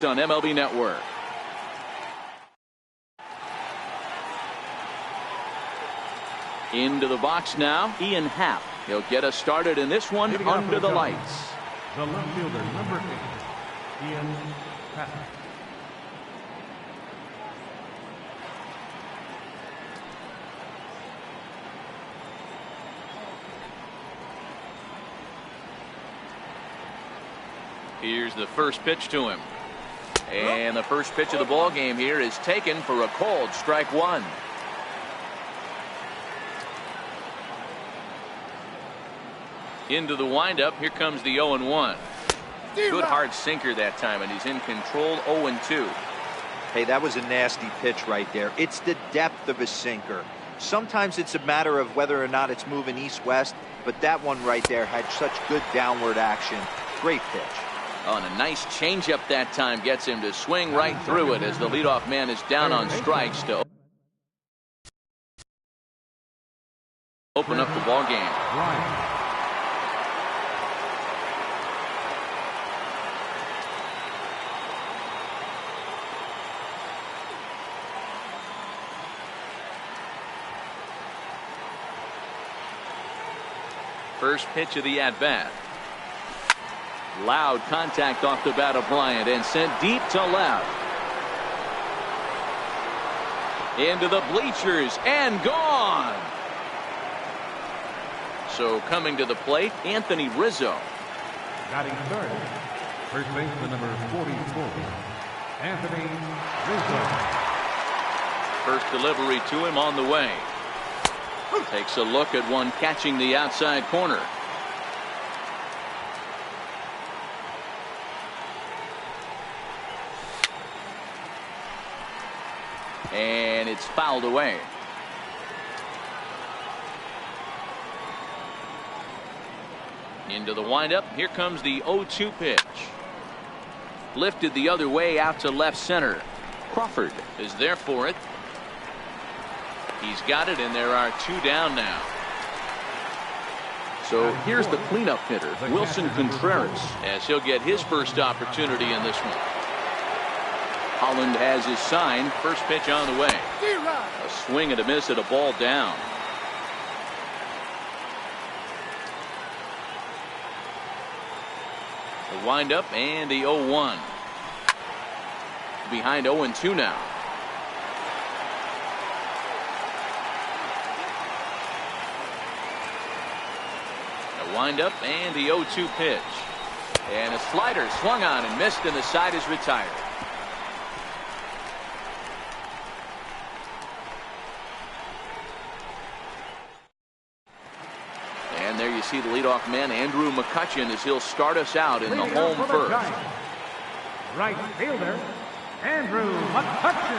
on MLB Network. Into the box now, Ian Happ. He'll get us started in this one under the lights. The left fielder, number 8, Ian Happ. Here's the first pitch to him. And the first pitch of the ball game here is taken for a called strike one. Into the windup. Here comes the 0-1. Good hard sinker that time, and he's in control. 0-2. Hey, that was a nasty pitch right there. It's the depth of a sinker. Sometimes it's a matter of whether or not it's moving east-west, but that one right there had such good downward action. Great pitch. Oh, and a nice changeup that time gets him to swing right through it as the leadoff man is down on strikes to open up the ball game. First pitch of the at-bat. Loud contact off the bat of Bryant and sent deep to left. Into the bleachers and gone. So coming to the plate, Anthony Rizzo. Batting third, first baseman number 44, Anthony Rizzo. First delivery to him on the way. Takes a look at one catching the outside corner. And it's fouled away. Into the windup. Here comes the 0-2 pitch. Lifted the other way out to left center. Crawford is there for it. He's got it, and there are two down now. So here's the cleanup hitter, Wilson Contreras, as he'll get his first opportunity in this one. Holland has his sign. First pitch on the way. A swing and a miss at a ball down. The windup and the 0-1. Behind 0-2 now. The windup and the 0-2 pitch. And a slider swung on and missed, and the side is retired. And there you see the leadoff man, Andrew McCutchen, as he'll start us out in the home first. Right fielder, Andrew McCutchen.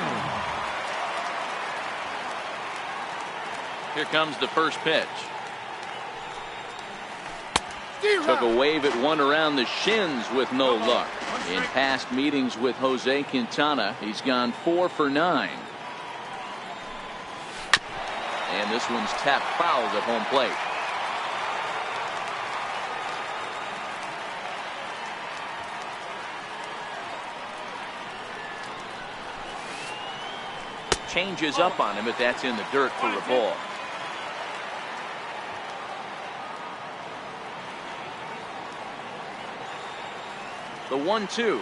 Here comes the first pitch. Took a wave at one around the shins with no luck. In past meetings with Jose Quintana, he's gone 4 for 9. And this one's tapped foul at home plate. Changes up on him, but that's in the dirt for a ball. The 1-2.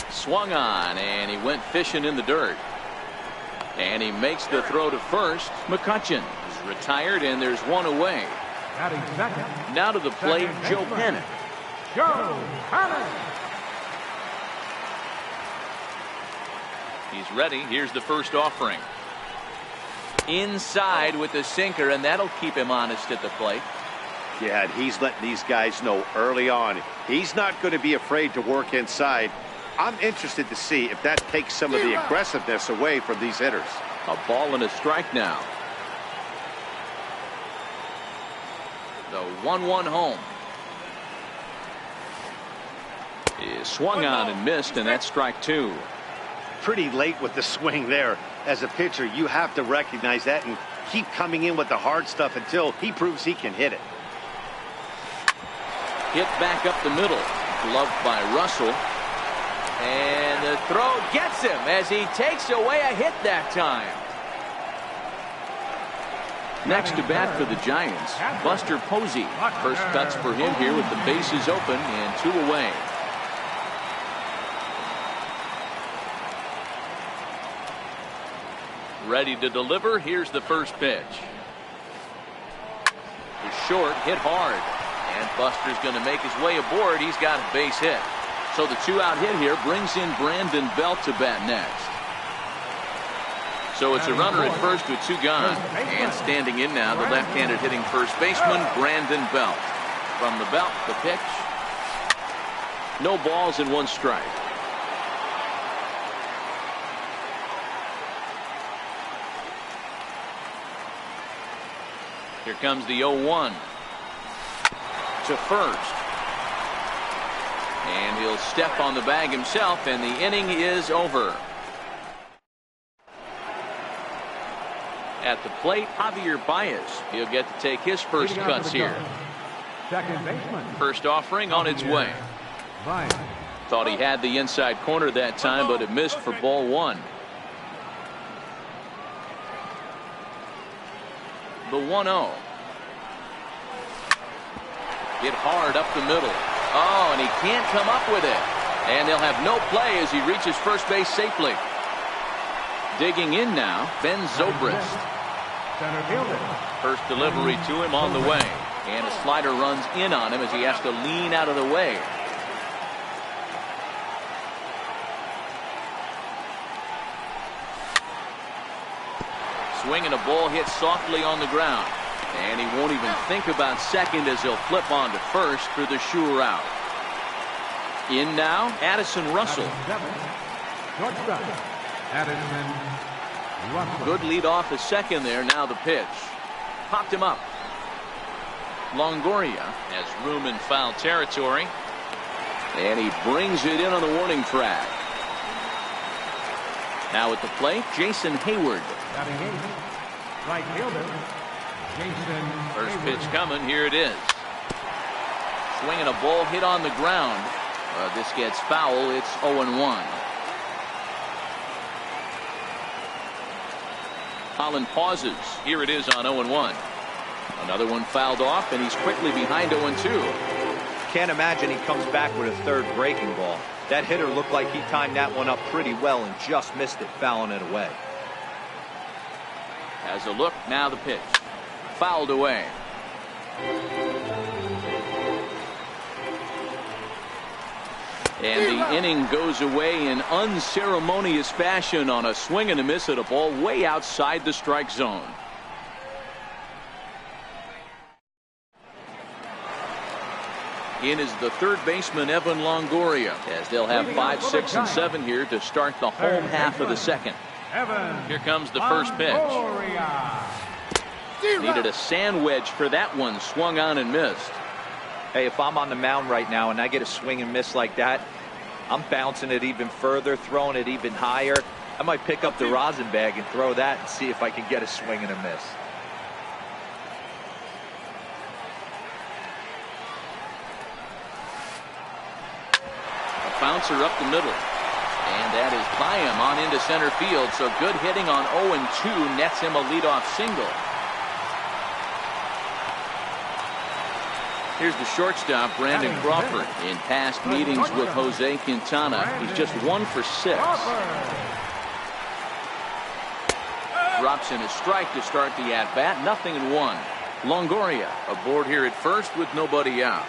Swung on, and he went fishing in the dirt. And he makes the throw to first. McCutchen is retired, and there's one away. Now to the plate, Joe Panic. Joe Panic. He's ready. Here's the first offering. Inside with the sinker, and that'll keep him honest at the plate. Yeah, he's letting these guys know early on he's not going to be afraid to work inside. I'm interested to see if that takes some of the aggressiveness away from these hitters. A ball and a strike now. The 1-1 home. Is swung on and missed, and that's strike two. Pretty late with the swing there. As a pitcher, you have to recognize that and keep coming in with the hard stuff until he proves he can hit it. Hit back up the middle. Gloved by Russell. And the throw gets him as he takes away a hit that time. Next to bat for the Giants, Buster Posey. First cuts for him here with the bases open and 2 away. Ready to deliver. Here's the first pitch. It's short, hit hard. And Buster's going to make his way aboard. He's got a base hit. So the 2-out hit here brings in Brandon Belt to bat next. So it's a runner at first with 2 gone. And standing in now, the left-handed hitting first baseman, Brandon Belt. From the belt, the pitch. No balls and 1 strike. Here comes the 0-1. To first. And he'll step on the bag himself, and the inning is over. At the plate, Javier Baez. He'll get to take his first cuts here. Second baseman. First offering on its way. Thought he had the inside corner that time, but it missed for ball 1. The 1-0. Hit hard up the middle. Oh, and he can't come up with it. And they'll have no play as he reaches first base safely. Digging in now, Ben Zobrist. Center fielder. First delivery to him on the way. And a slider runs in on him as he has to lean out of the way. Swinging a ball hit softly on the ground. And he won't even think about second as he'll flip on to first for the sure out. In now, Addison Russell. Shortstop, Addison Russell. Good lead off the second there. Now the pitch. Popped him up. Longoria has room in foul territory. And he brings it in on the warning track. Now at the plate, Jason Hayward. Batting 8, right fielder, Jason First Hayward. pitch coming. Here it is. Swinging a ball hit on the ground. This gets foul. It's 0-1. Holland pauses. Here it is on 0-1. Another one fouled off, and he's quickly behind 0-2. Can't imagine he comes back with a third breaking ball. That hitter looked like he timed that one up pretty well and just missed it, fouling it away. Has a look. Now the pitch. Fouled away. And the inning goes away in unceremonious fashion on a swing and a miss at a ball way outside the strike zone. In is the third baseman, Evan Longoria, as they'll have 5, 6, and 7 here to start the home half of the second. Here comes the first pitch. Needed a sand wedge for that one. Swung on and missed. Hey, if I'm on the mound right now and I get a swing and miss like that, I'm bouncing it even further, throwing it even higher. I might pick up the rosin bag and throw that and see if I can get a swing and a miss. Bouncer up the middle. And that is by him on into center field. So good hitting on 0-2 nets him a leadoff single. Here's the shortstop, Brandon Crawford. In past meetings with Jose Quintana, he's just 1 for 6. Drops in a strike to start the at-bat. 0-1. Longoria aboard here at first with nobody out.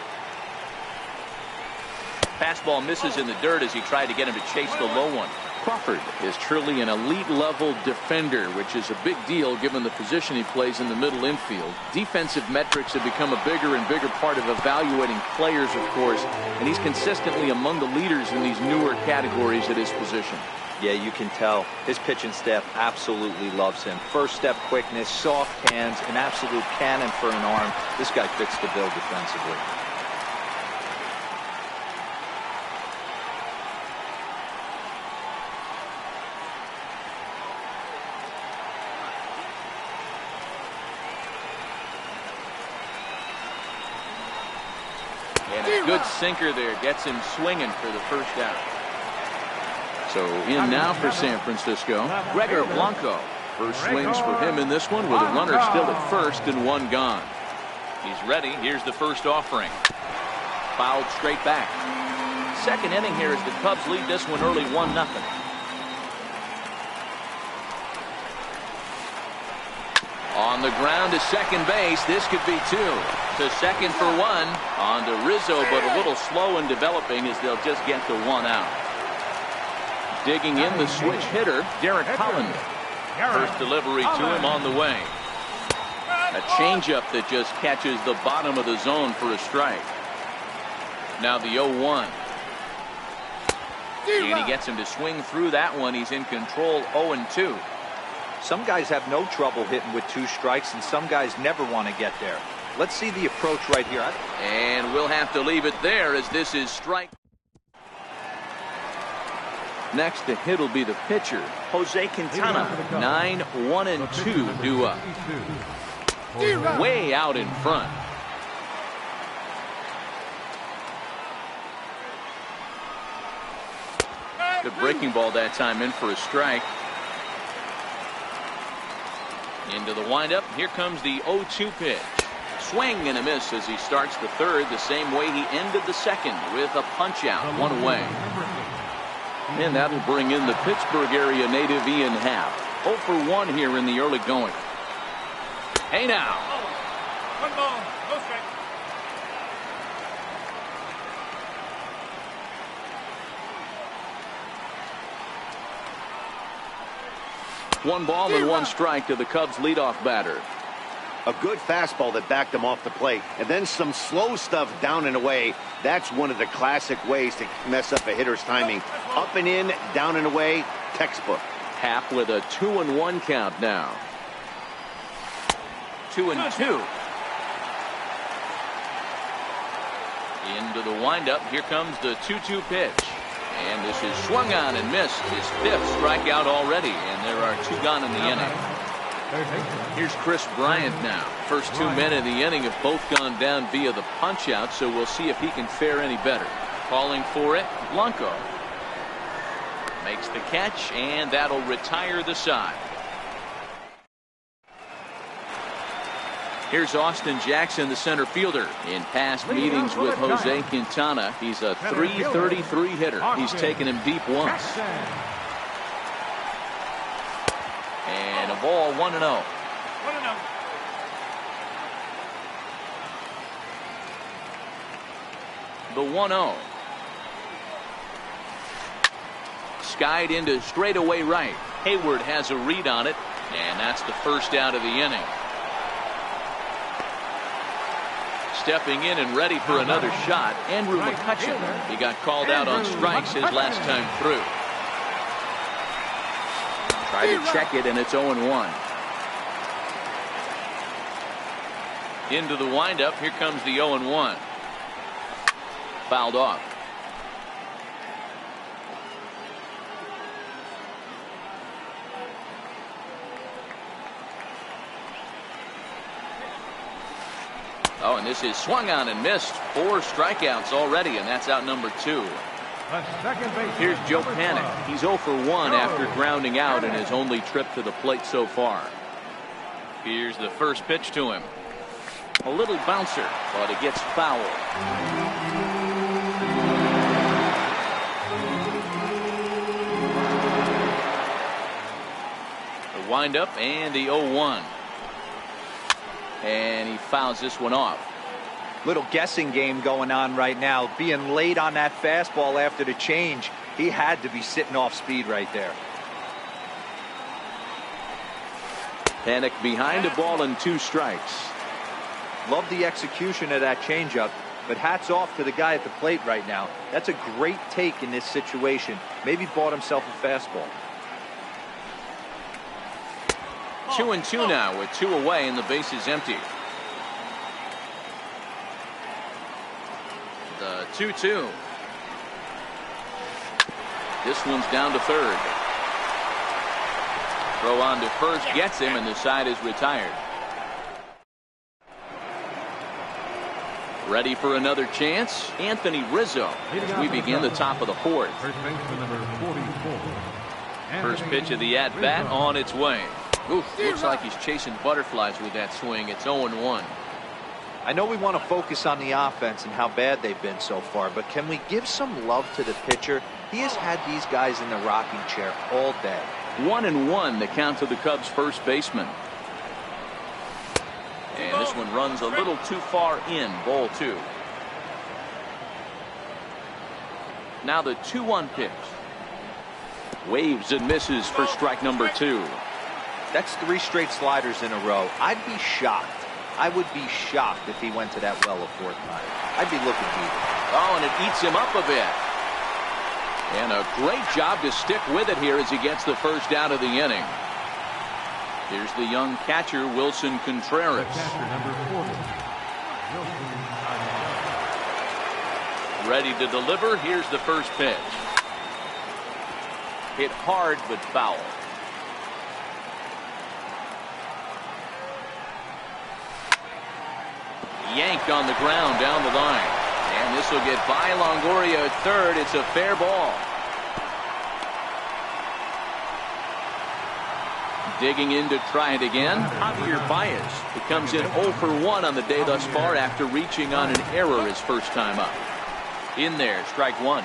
Fastball misses in the dirt as he tried to get him to chase the low one. Crawford is truly an elite level defender, which is a big deal given the position he plays in the middle infield. Defensive metrics have become a bigger and bigger part of evaluating players, of course, and he's consistently among the leaders in these newer categories at his position. Yeah, you can tell his pitching staff absolutely loves him. First step quickness, soft hands, an absolute cannon for an arm. This guy fits the bill defensively. And a Good sinker there. Gets him swinging for the first out. So in now for San Francisco, Gregor Blanco. First swings for him in this one with a runner still at first and one gone. He's ready. Here's the first offering. Fouled straight back. Second inning here as the Cubs lead this one early 1-0. On the ground to second base. This could be two. To second for one. On to Rizzo, but a little slow in developing as they'll just get to one out. Digging in the switch hitter, Derek Holland. First delivery to him on the way. A changeup that just catches the bottom of the zone for a strike. Now the 0-1. And he gets him to swing through that one. He's in control 0-2. Some guys have no trouble hitting with 2 strikes, and some guys never want to get there. Let's see the approach right here. And we'll have to leave it there as this is strike. Next to hit will be the pitcher, Jose Quintana. 9-1-2 due up. Way out in front. Good breaking ball that time in for a strike. Into the windup. Here comes the 0-2 pitch. Swing and a miss as he starts the third the same way he ended the second with a punch out, one away. And that'll bring in the Pittsburgh area native Ian Happ. 0 for 1 here in the early going. Hey now. 1 ball, no strike. One ball and 1 strike to the Cubs leadoff batter. A good fastball that backed him off the plate, and then some slow stuff down and away. That's one of the classic ways to mess up a hitter's timing. Up and in, down and away, textbook. Happ with a 2-1 count now. 2-2. Into the windup. Here comes the 2-2 pitch. And this is swung on and missed. His 5th strikeout already, and there are 2 gone in the inning. Here's Chris Bryant now. First 2 men in the inning have both gone down via the punch out, so we'll see if he can fare any better. Calling for it, Blanco. Makes the catch, and that'll retire the side. Here's Austin Jackson, the center fielder. In past meetings with Jose Quintana, he's a .333 hitter. He's taken him deep once. And a ball 1-0. 1-0. The 1-0. Skied into straightaway right. Hayward has a read on it, and that's the first out of the inning. Stepping in and ready for another shot, Andrew McCutchen. He got called out on strikes his last time through. Tried to check it, and it's 0-1. Into the windup. Here comes the 0-1. Fouled off. Oh, and this is swung on and missed. 4 strikeouts already, and that's out number 2. Here's Joe Panik. He's 0 for 1 after grounding out in his only trip to the plate so far. Here's the first pitch to him. A little bouncer, but it gets fouled. The windup and the 0-1. And he fouls this one off. Little guessing game going on right now. Being late on that fastball after the change. He had to be sitting off speed right there. Panik behind a ball and 2 strikes. Love the execution of that changeup, but hats off to the guy at the plate right now. That's a great take in this situation. Maybe bought himself a fastball. 2-2 now with 2 away and the base is empty. The 2-2. This one's down to third. Throw on to first gets him, and the side is retired. Ready for another chance? Anthony Rizzo as we begin the top of the fourth. First baseman number 44. First pitch of the at-bat on its way. Oof, looks like he's chasing butterflies with that swing. It's 0-1. I know we want to focus on the offense and how bad they've been so far, but can we give some love to the pitcher? He has had these guys in the rocking chair all day. 1-1 the count to the Cubs first baseman. And this one runs a little too far in. Ball 2. Now the 2-1 pitch. Waves and misses for strike number 2. That's 3 straight sliders in a row. I'd be shocked. I would be shocked if he went to that well a 4th time. I'd be looking deep. Oh, and it eats him up a bit. And a great job to stick with it here as he gets the first out of the inning. Here's the young catcher, Wilson Contreras. Catcher number 40. Ready to deliver. Here's the first pitch. Hit hard but foul. Yanked on the ground down the line. And this will get by Longoria at third. It's a fair ball. Digging in to try it again. Javier Baez. It comes in 0 for 1 on the day thus far after reaching on an error his first time up. In there, strike 1.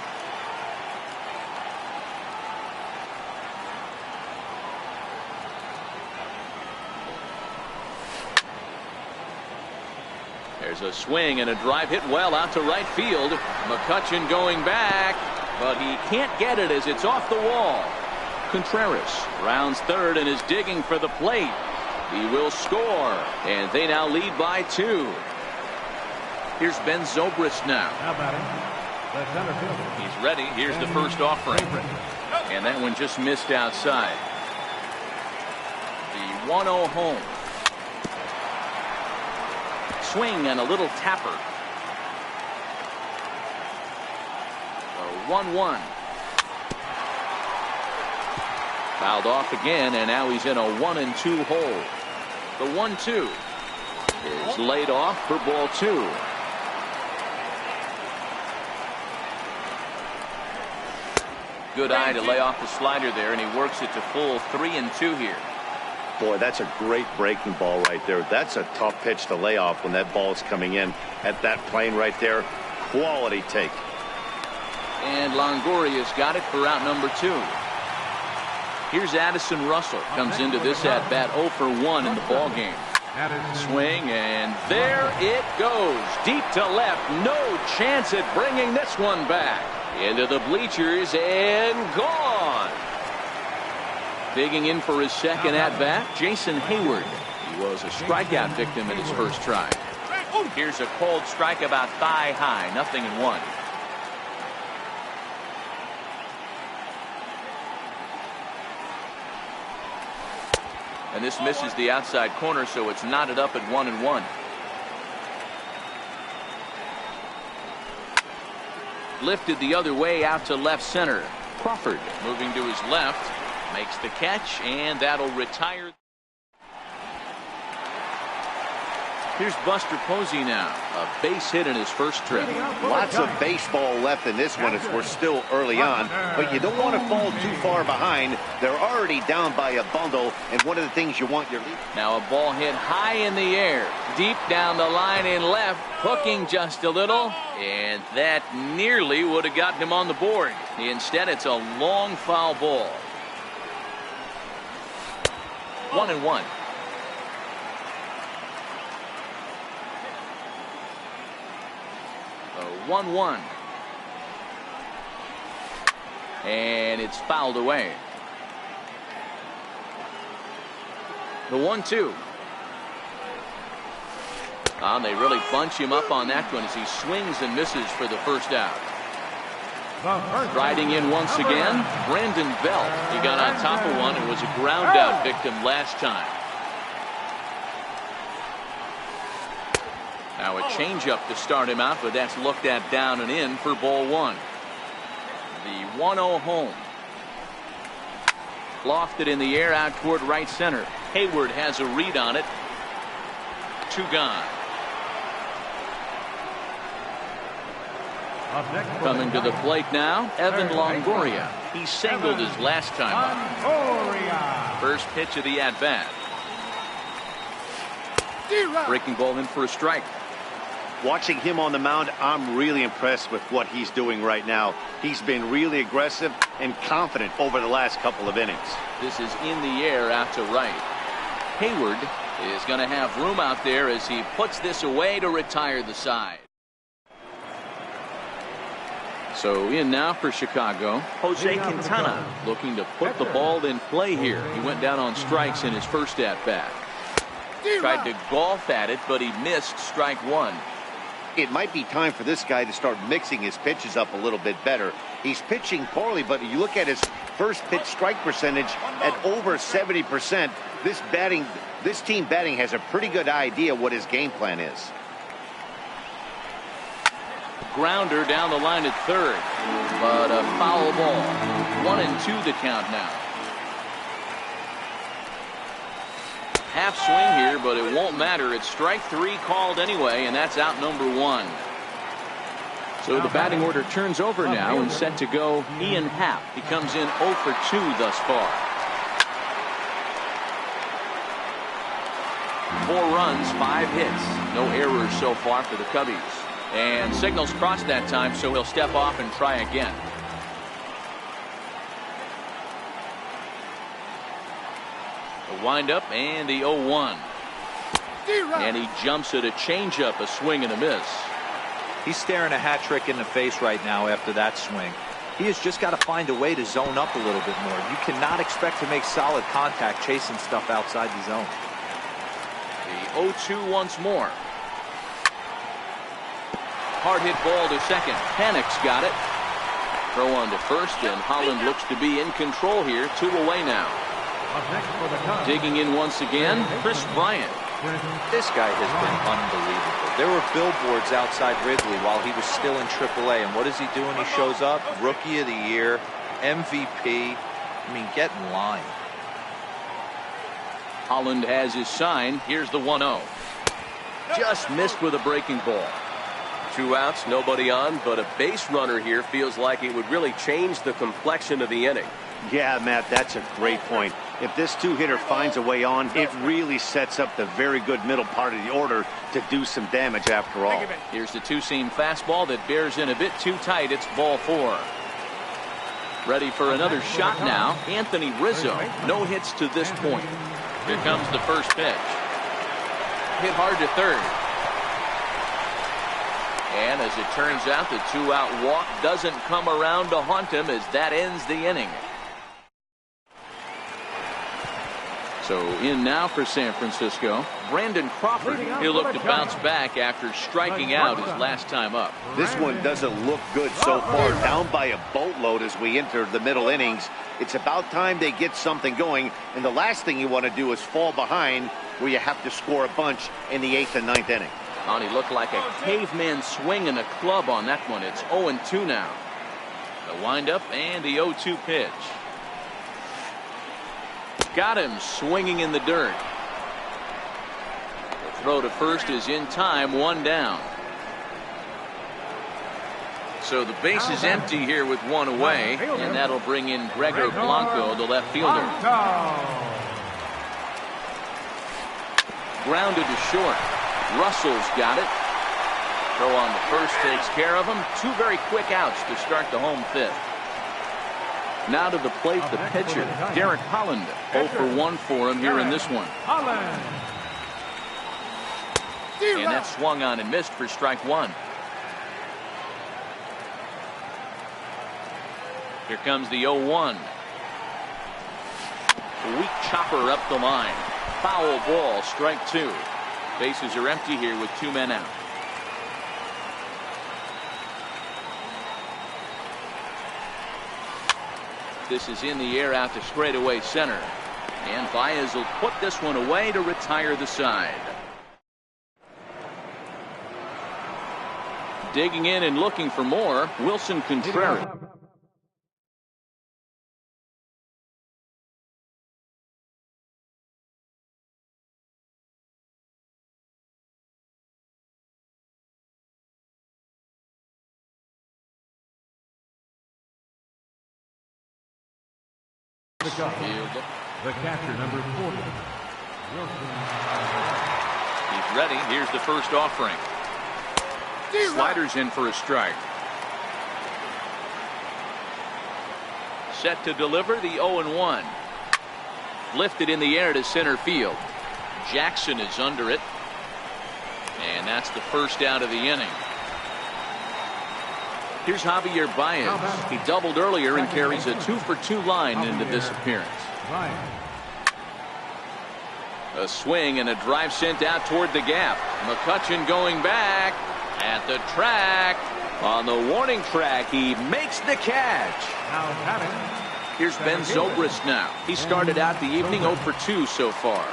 There's a swing and a drive hit well out to right field. McCutchen going back, but he can't get it as it's off the wall. Contreras rounds third and is digging for the plate. He will score, and they now lead by 2. Here's Ben Zobrist now. Now batting, the center fielder. He's ready. Here's the first offering. And that one just missed outside. The 1-0 home. Swing and a little tapper. The 1-1. Fouled off again, and now he's in a 1-2 hole. The 1-2 is laid off for ball 2. Good eye to lay off the slider there, and he works it to full 3-2 here. Boy, that's a great breaking ball right there. That's a tough pitch to lay off when that ball is coming in at that plane right there. Quality take. And Longoria's got it for out number 2. Here's Addison Russell. Comes into this at bat 0 for 1 in the ball game. Swing, and there it goes. Deep to left. No chance at bringing this one back. Into the bleachers and gone. Digging in for his second at bat, Jason Hayward. He was a strikeout victim in his first try. Here's a cold strike about thigh high. 0-1. And this misses the outside corner, so it's knotted up at 1-1. Lifted the other way out to left center. Crawford moving to his left. Makes the catch, and that'll retire. Here's Buster Posey now. A base hit in his first trip. Lots of baseball left in this one as we're still early on, but you don't want to fall too far behind. They're already down by a bundle, and one of the things you want your lead. Now a ball hit high in the air, deep down the line in left, hooking just a little, and that nearly would have gotten him on the board. Instead, it's a long foul ball. 1-1. A 1-1. And it's fouled away. The 1-2. They really bunch him up on that one as he swings and misses for the first out. Riding in once again, Brandon Belt. He got on top of one and was a ground out victim last time. Now a changeup to start him out, but that's looked at down and in for ball 1. The 1-0 home. Lofted in the air out toward right center. Hayward has a read on it. 2 gone. Up next for Coming to the plate now, Evan Longoria. He singled his last time up. Longoria. First pitch of the at-bat. Breaking ball in for a strike. Watching him on the mound, I'm really impressed with what he's doing right now. He's been really aggressive and confident over the last couple of innings. This is in the air out to right. Hayward is going to have room out there as he puts this away to retire the side. So in now for Chicago, Jose Quintana looking to put the ball in play here. He went down on strikes in his first at-bat. Tried to golf at it, but he missed strike one. It might be time for this guy to start mixing his pitches up a little bit better. He's pitching poorly, but you look at his first pitch strike percentage at over 70%. This team batting has a pretty good idea what his game plan is. Grounder down the line at third, but a foul ball. 1-2 the count now. Half swing here, but it won't matter. It's strike three called anyway, and that's out number one. So the batting order turns over now and set to go Ian Happ. He comes in 0 for 2 thus far. 4 runs, 5 hits. No errors so far for the Cubbies. And signals crossed that time, so he'll step off and try again. The windup and the 0-1. And he jumps at a changeup, a swing and a miss. He's staring a hat trick in the face right now after that swing. He has just got to find a way to zone up a little bit more. You cannot expect to make solid contact chasing stuff outside the zone. The 0-2 once more. Hard hit ball to second. Panic's got it. Throw on to first, and Holland looks to be in control here. 2 away now. Up next for the Cubs. Digging in once again, Chris Bryant. This guy has been unbelievable. There were billboards outside Wrigley while he was still in AAA, and what does he do when he shows up? Rookie of the Year, MVP. I mean, get in line. Holland has his sign. Here's the 1-0. Just missed with a breaking ball. 2 outs, nobody on, but a base runner here feels like it would really change the complexion of the inning. Yeah, Matt, that's a great point. If this two-hitter finds a way on, it really sets up the very good middle part of the order to do some damage after all. Here's the two-seam fastball that bears in a bit too tight. It's ball 4. Ready for another shot now. Anthony Rizzo. No hits to this point. Here comes the first pitch. Hit hard to third. And as it turns out, the 2-out walk doesn't come around to haunt him as that ends the inning. So in now for San Francisco, Brandon Crawford. He'll look to bounce back after striking out his last time up. This one doesn't look good so far. Down by a boatload as we enter the middle innings. It's about time they get something going, and the last thing you want to do is fall behind where you have to score a bunch in the 8th and 9th inning. And he looked like a caveman swinging a club on that one. It's 0-2 now. The windup and the 0-2 pitch. Got him swinging in the dirt. The throw to first is in time, 1 down. So the base is empty here with 1 away, and that'll bring in Gregor Blanco, the left fielder. Grounded to short. Russell's got it. Throw on to first takes care of him. 2 very quick outs to start the home 5th. Now to the plate, the pitcher, Derek Holland. 0 for 1 for him here in this one. And that swung on and missed for strike 1. Here comes the 0-1. Weak chopper up the line. Foul ball, strike 2. Bases are empty here with 2 men out. This is in the air out to straightaway center. And Baez will put this one away to retire the side. Digging in and looking for more, Wilson Contreras. Field. The catcher, number 40. He's ready. Here's the first offering. Sliders in for a strike. Set to deliver the 0-1. Lifted in the air to center field. Jackson is under it. And that's the first out of the inning. Here's Javier Baez. He doubled earlier and carries a 2-for-2 line into this appearance. A swing and a drive sent out toward the gap. McCutchen going back at the track. On the warning track, he makes the catch. Here's Ben Zobrist now. He started out the evening 0-for-2 so far.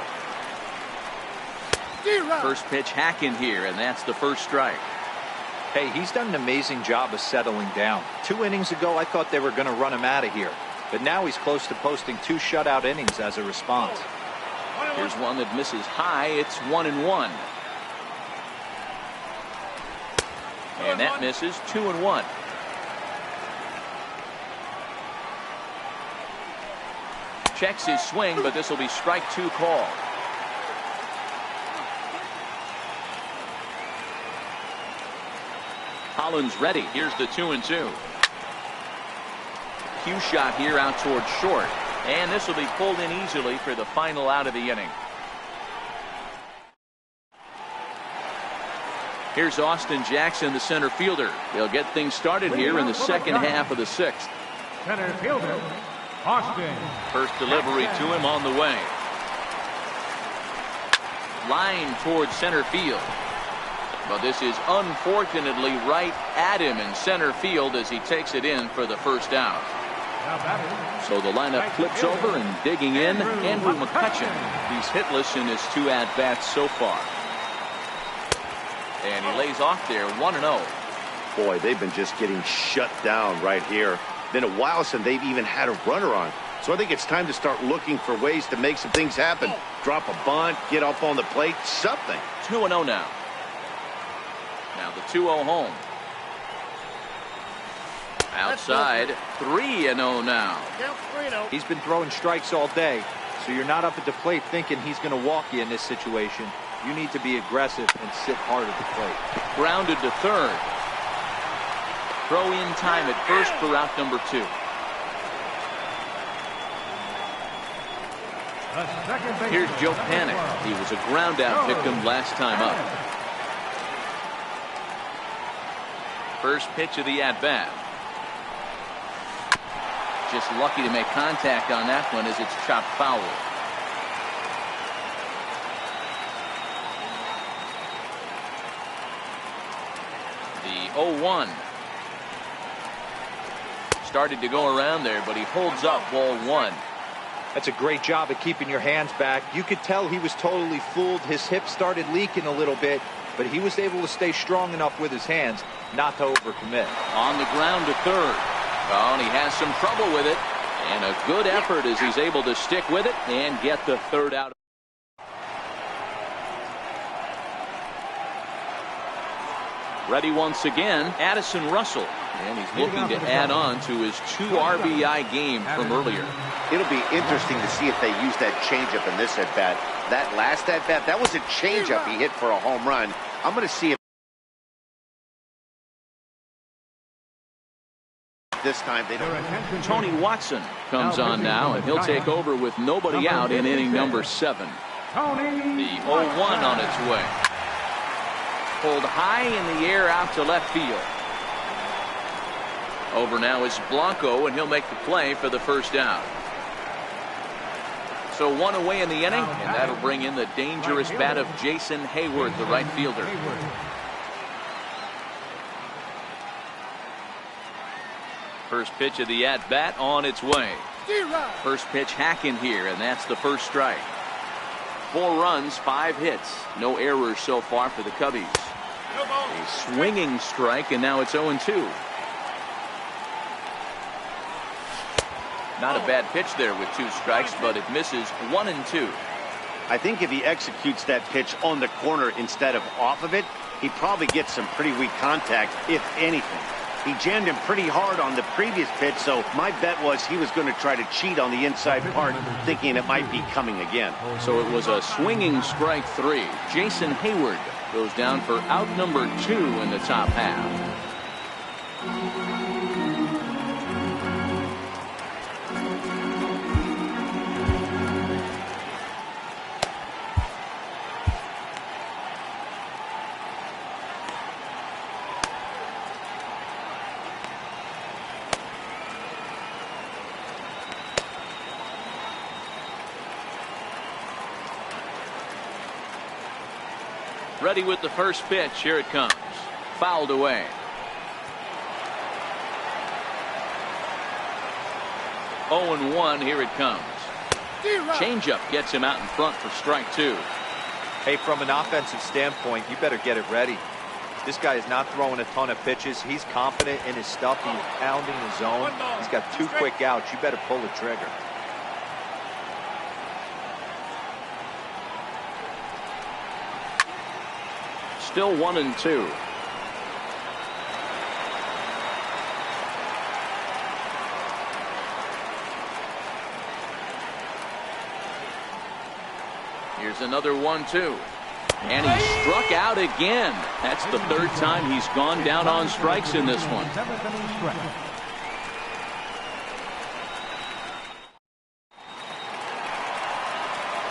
First pitch hack in here, and that's the first strike. Hey, he's done an amazing job of settling down. 2 innings ago, I thought they were going to run him out of here. But now he's close to posting 2 shutout innings as a response. Here's one that misses high. It's 1-1. And that misses 2-1. Checks his swing, but this will be strike 2 call. Holland's ready. Here's the 2-2. Cue shot here out towards short. And this will be pulled in easily for the final out of the inning. Here's Austin Jackson, the center fielder. They'll get things started here in the second half of the 6th. Center fielder, Austin. First delivery to him on the way. Line towards center field. But this is unfortunately right at him in center field as he takes it in for the first out. So the lineup flips over, and digging in, Andrew McCutchen. He's hitless in his 2 at-bats so far. And he lays off there 1-0. Boy, they've been just getting shut down right here. Been a while since they've even had a runner on. So I think it's time to start looking for ways to make some things happen. Drop a bunt, get up on the plate, something. 2-0 now. Now the 2-0 home. Outside, 3-0 now. He's been throwing strikes all day, so you're not up at the plate thinking he's going to walk you in this situation. You need to be aggressive and sit hard at the plate. Grounded to third. Throw in time at first for out number 2. Here's Joe Panik. He was a ground out victim last time up. First pitch of the at-bat. Just lucky to make contact on that one as it's chopped foul. The 0-1. Started to go around there, but he holds up ball 1. That's a great job of keeping your hands back. You could tell he was totally fooled. His hip started leaking a little bit, but he was able to stay strong enough with his hands not to overcommit. On the ground to third. Oh, and he has some trouble with it. And a good effort as he's able to stick with it and get the third out. Ready once again, Addison Russell. And he's looking to add on to his 2 RBI game from earlier. It'll be interesting to see if they use that changeup in this at-bat. That last at-bat, that was a changeup he hit for a home run. I'm going to see if this time they don't. Tony Watson comes on now, and he'll take over with nobody out in inning number 7. The 0-1 on its way. Pulled high in the air out to left field. Over now is Blanco, and he'll make the play for the first out. So 1 away in the inning, and that'll bring in the dangerous bat of Jason Hayward, the right fielder. First pitch of the at-bat on its way. First pitch hack in here, and that's the first strike. 4 runs, 5 hits. No errors so far for the Cubbies. A swinging strike, and now it's 0-2. Not a bad pitch there with 2 strikes, but it misses 1-2. I think if he executes that pitch on the corner instead of off of it, he probably gets some pretty weak contact, if anything. He jammed him pretty hard on the previous pitch, so my bet was he was going to try to cheat on the inside part, thinking it might be coming again. So it was a swinging strike 3. Jason Hayward goes down for out number 2 in the top half. Ready with the first pitch. Here it comes. Fouled away. Oh and 1. Here it comes. Changeup gets him out in front for strike 2. Hey, from an offensive standpoint, you better get it ready. This guy is not throwing a ton of pitches. He's confident in his stuff. He's pounding the zone. He's got 2 quick outs. You better pull the trigger. Still 1 and 2. Here's another 1-2. And he struck out again. That's the 3rd time he's gone down on strikes in this one.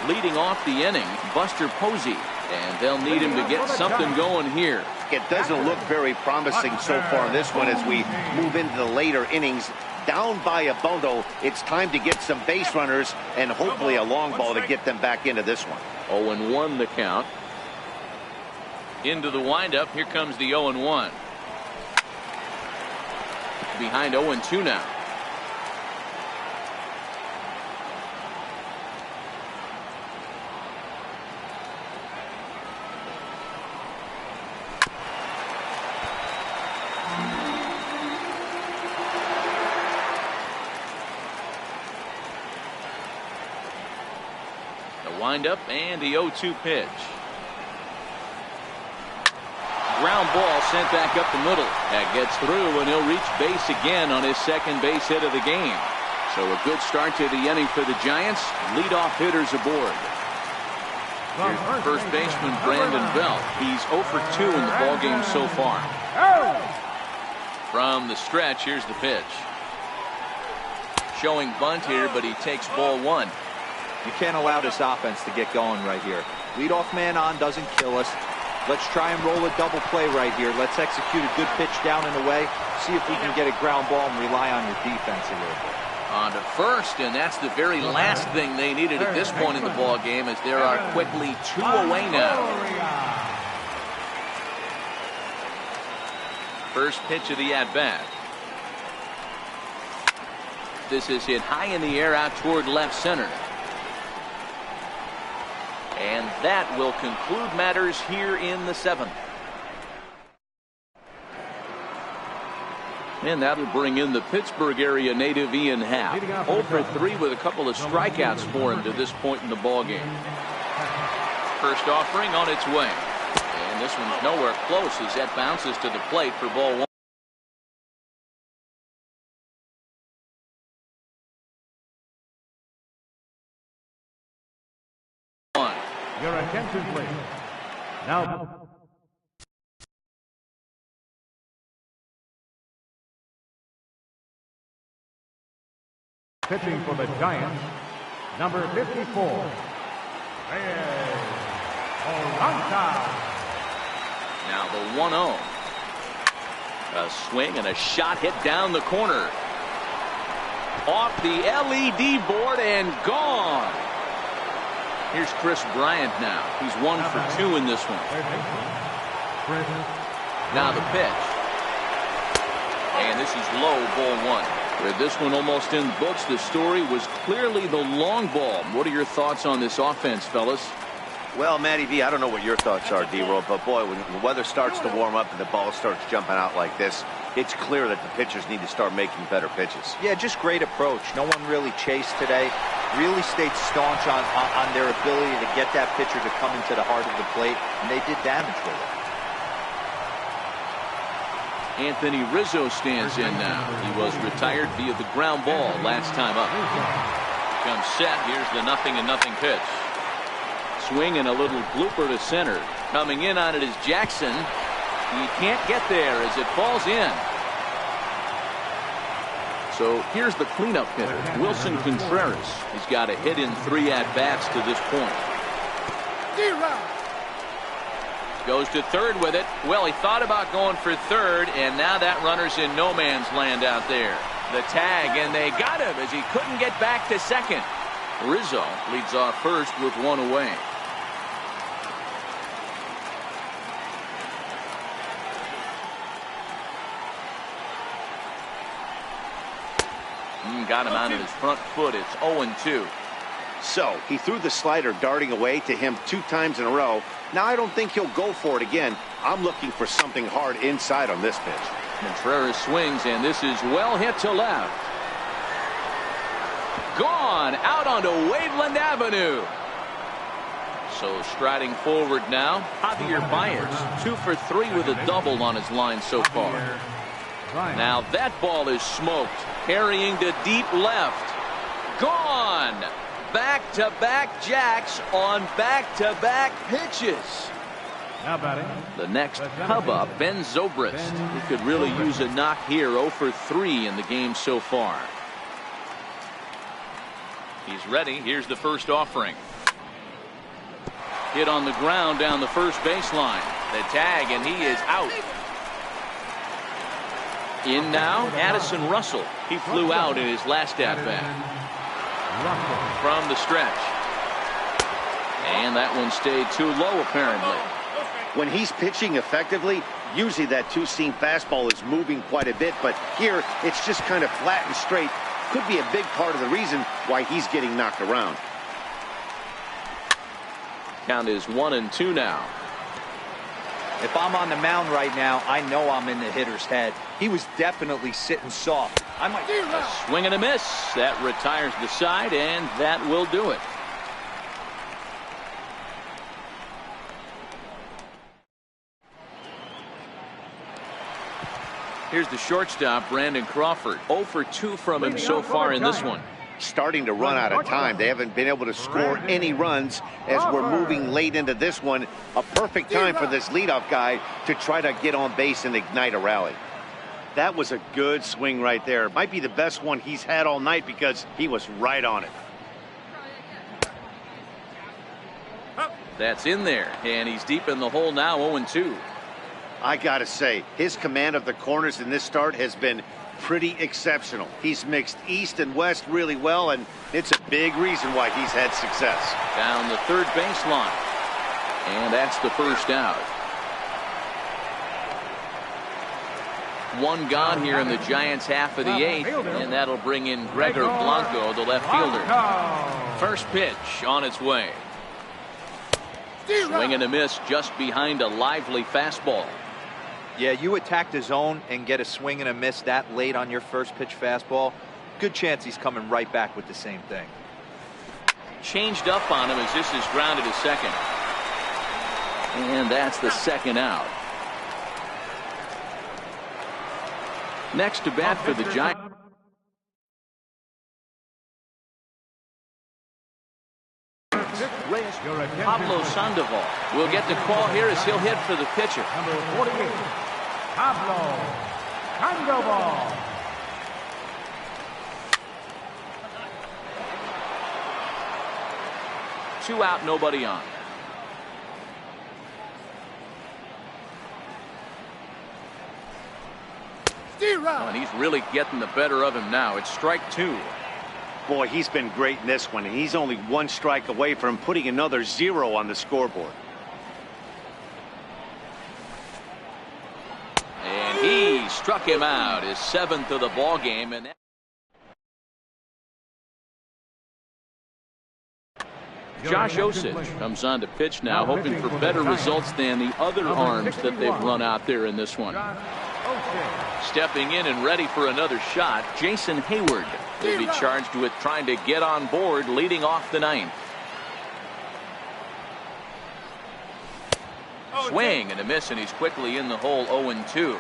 Leading off the inning, Buster Posey. And they'll need him to get something going here. It doesn't look very promising so far in this one as we move into the later innings. Down by a bundle, it's time to get some base runners and hopefully a long ball to get them back into this one. 0-1 the count. Into the windup. Here comes the 0-1. Behind 0-2 now. Windup and the 0-2 pitch. Ground ball sent back up the middle. That gets through, and he'll reach base again on his second base hit of the game. So a good start to the inning for the Giants. Leadoff hitters aboard. Here's first baseman Brandon Belt. He's 0 for 2 in the ballgame so far. From the stretch, here's the pitch. Showing bunt here, but he takes ball 1. You can't allow this offense to get going right here. Leadoff man on doesn't kill us. Let's try and roll a double play right here. Let's execute a good pitch down and away. See if we can get a ground ball and rely on your defense a little bit. On to first, and that's the very last thing they needed at this point in the ball game, as there are quickly 2 away now. First pitch of the at-bat. This is hit high in the air out toward left center. And that will conclude matters here in the 7th. And that'll bring in the Pittsburgh area native Ian Happ. 0 for 3 with a couple of strikeouts for him to this point in the ballgame. First offering on its way. And this one's nowhere close as that bounces to the plate for ball 1. Your attention, please. Now, pitching for the Giants, number 54, Olanta. Now the 1-0. A swing and a shot hit down the corner. Off the LED board and gone. Here's Chris Bryant now. He's 1 for 2 in this one. Now the pitch. And this is low, ball 1. With this one almost in books, the story was clearly the long ball. What are your thoughts on this offense, fellas? Well, Matty V, I don't know what your thoughts are, D-Roll, but boy, when the weather starts to warm up and the ball starts jumping out like this, it's clear that the pitchers need to start making better pitches. Yeah, just great approach. No one really chased today. Really stayed staunch on their ability to get that pitcher to come into the heart of the plate, and they did damage with it. Anthony Rizzo stands in now. He was retired via the ground ball last time up. Comes set. Here's the 0-0 pitch. Swing and a little blooper to center. Coming in on it is Jackson. He can't get there as it falls in. So here's the cleanup hitter, Wilson Contreras. He's got a hit in 3 at-bats to this point. Goes to third with it. Well, he thought about going for third, and now that runner's in no man's land out there. The tag, and they got him as he couldn't get back to second. Rizzo leads off first with 1 away. Got him out of his front foot. It's 0-2. So he threw the slider darting away to him 2 times in a row. Now I don't think he'll go for it again. I'm looking for something hard inside on this pitch. Contreras swings, and this is well hit to left. Gone out onto Waveland Avenue. So striding forward now, Javier Baez, 2 for 3 with a double on his line so far. Now that ball is smoked, carrying to deep left. Gone. Back-to-back jacks on back-to-back pitches. Now batting. The next Cub up, Ben Zobrist. He could really use a knock here. 0 for 3 in the game so far. He's ready. Here's the first offering. Hit on the ground down the first baseline. The tag, and he is out. In now, Addison Russell. He flew out in his last at-bat. From the stretch. And that one stayed too low, apparently. When he's pitching effectively, usually that 2-seam fastball is moving quite a bit, but here it's just kind of flat and straight. Could be a big part of the reason why he's getting knocked around. Count is 1-2 now. If I'm on the mound right now, I know I'm in the hitter's head. He was definitely sitting soft. I might. A swing and a miss. That retires the side, and that will do it. Here's the shortstop, Brandon Crawford. 0 for 2 from him so far in this one. Starting to run out of time. They haven't been able to score any runs as we're moving late into this one. A perfect time for this leadoff guy to try to get on base and ignite a rally. That was a good swing right there. Might be the best one he's had all night because he was right on it. That's in there, and he's deep in the hole now, 0-2. I gotta say, his command of the corners in this start has been pretty exceptional. He's mixed east and west really well, and it's a big reason why he's had success. Down the third baseline, and that's the first out. One gone here in the Giants' half of the 8th, and that'll bring in Gregor Blanco, the left fielder. First pitch on its way. Swing and a miss just behind a lively fastball. Yeah, you attack the zone and get a swing and a miss that late on your first pitch fastball. Good chance he's coming right back with the same thing. Changed up on him as this is grounded to second. And that's the second out. Next to bat for the Giants. Pablo Sandoval will get the call here as he'll hit for the pitcher. Number 48, Pablo Sandoval. Two out, nobody on. Oh, and he's really getting the better of him now. It's strike 2. Boy, he's been great in this one, and he's only 1 strike away from putting another 0 on the scoreboard. And he struck him out, his 7th of the ball game. And Josh Osich comes on to pitch now, hoping for better results than the other arms that they've run out there in this one. Stepping in and ready for another shot, Jason Hayward will be charged with trying to get on board leading off the 9th. Swing and a miss, and he's quickly in the hole, 0-2.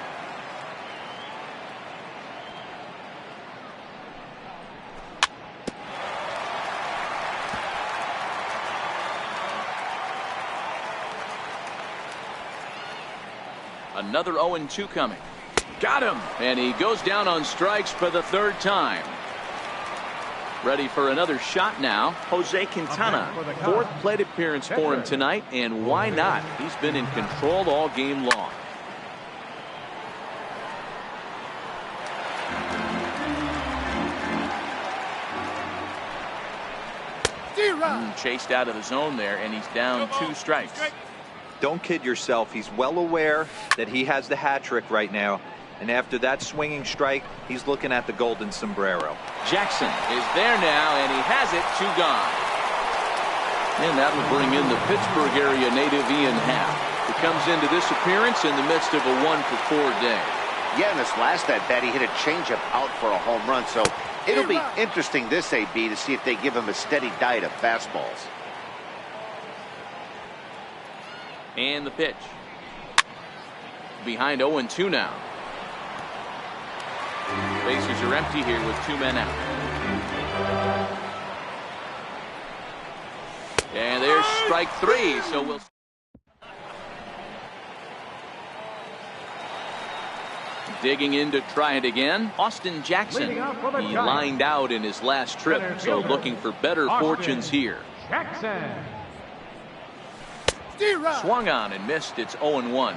Another 0-2 coming. Got him. And he goes down on strikes for the third time. Ready for another shot now. Jose Quintana. Fourth plate appearance for him tonight, and why not? He's been in control all game long. Chased out of the zone there, and he's down 2 strikes. Don't kid yourself. He's well aware that he has the hat trick right now. And after that swinging strike, he's looking at the golden sombrero. Jackson is there now, and he has it. 2 gone. And that will bring in the Pittsburgh area native Ian Happ, who comes into this appearance in the midst of a 1-for-4 day. Yeah, in this last at-bat, he hit a changeup out for a home run. So it'll be interesting this AB to see if they give him a steady diet of fastballs. And the pitch. Behind 0-2 now. Bases are empty here with 2 men out. And there's strike 3, so we'll... Digging in to try it again. Austin Jackson. He lined out in his last trip, so looking for better fortunes here. Jackson. Swung on and missed. It's 0-1.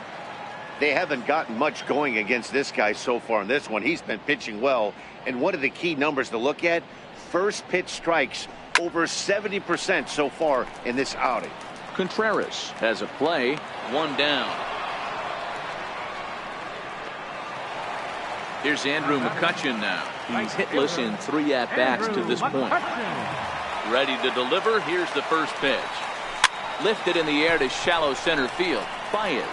They haven't gotten much going against this guy so far in this one. He's been pitching well. And one of the key numbers to look at, first pitch strikes over 70% so far in this outing. Contreras has a play. 1 down. Here's Andrew McCutchen now. He's hitless in 3 at-bats to this point. Ready to deliver. Here's the first pitch. Lifted in the air to shallow center field. Baez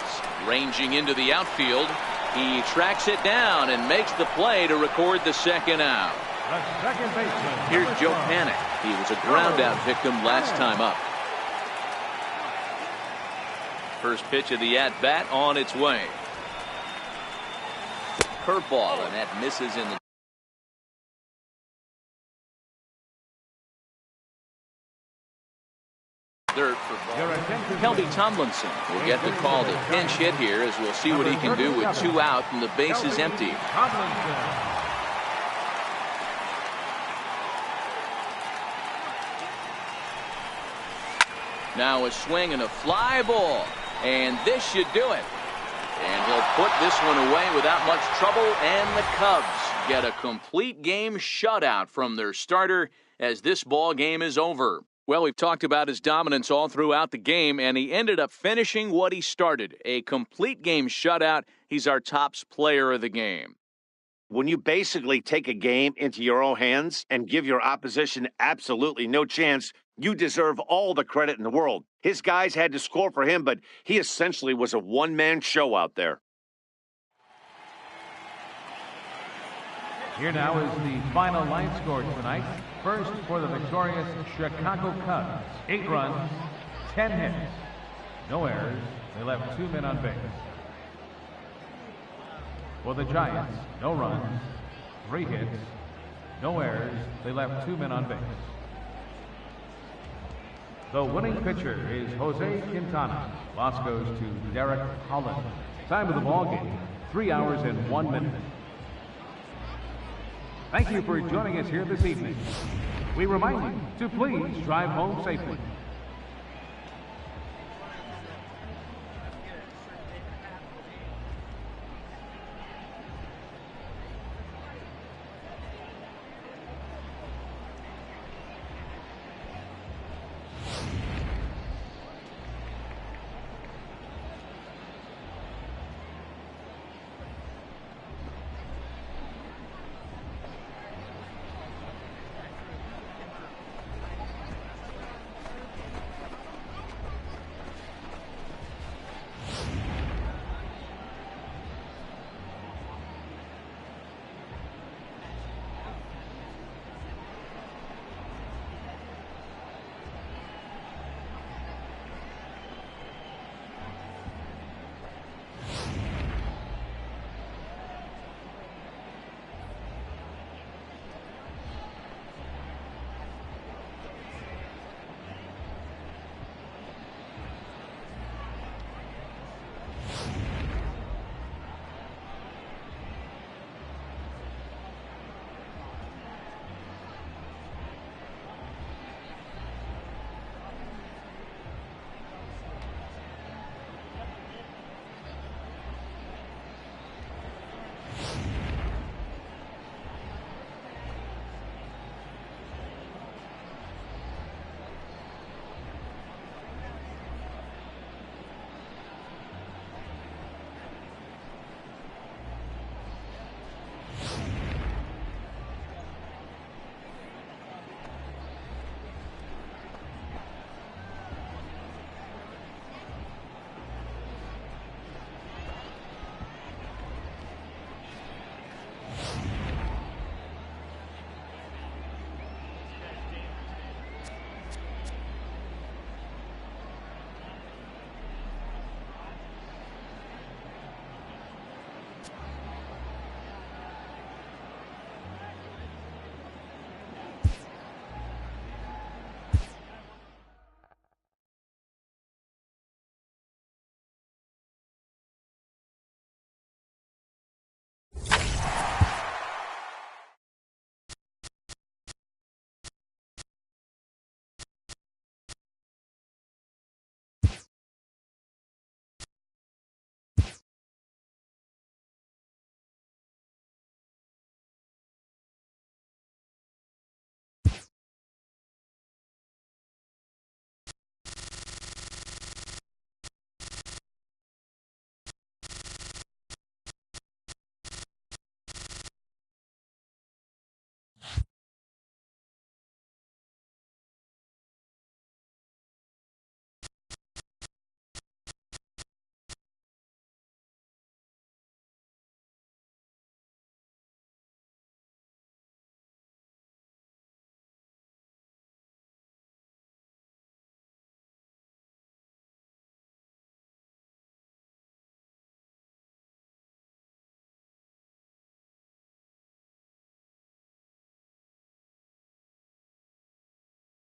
ranging into the outfield. He tracks it down and makes the play to record the second out. Here's Joe Panik. He was a ground out victim last time up. First pitch of the at-bat on its way. Curveball, and that misses in the third for ball. Kelby Tomlinson will get the call to pinch hit here, as we'll see what he can do with 2 out and the base is empty. Now a swing and a fly ball, and this should do it. And he'll put this one away without much trouble, and the Cubs get a complete game shutout from their starter as this ball game is over. Well, we've talked about his dominance all throughout the game, and he ended up finishing what he started. A complete game shutout. He's our top player of the game. When you basically take a game into your own hands and give your opposition absolutely no chance, you deserve all the credit in the world. His guys had to score for him, but he essentially was a one-man show out there. Here now is the final line score tonight. First for the victorious Chicago Cubs, 8 runs, 10 hits, no errors. They left 2 men on base. For the Giants, no runs, 3 hits, no errors. They left 2 men on base. The winning pitcher is Jose Quintana. Loss goes to Derek Holland. Time of the ball game, 3 hours and 1 minute. Thank you for joining us here this evening. We remind you to please drive home safely.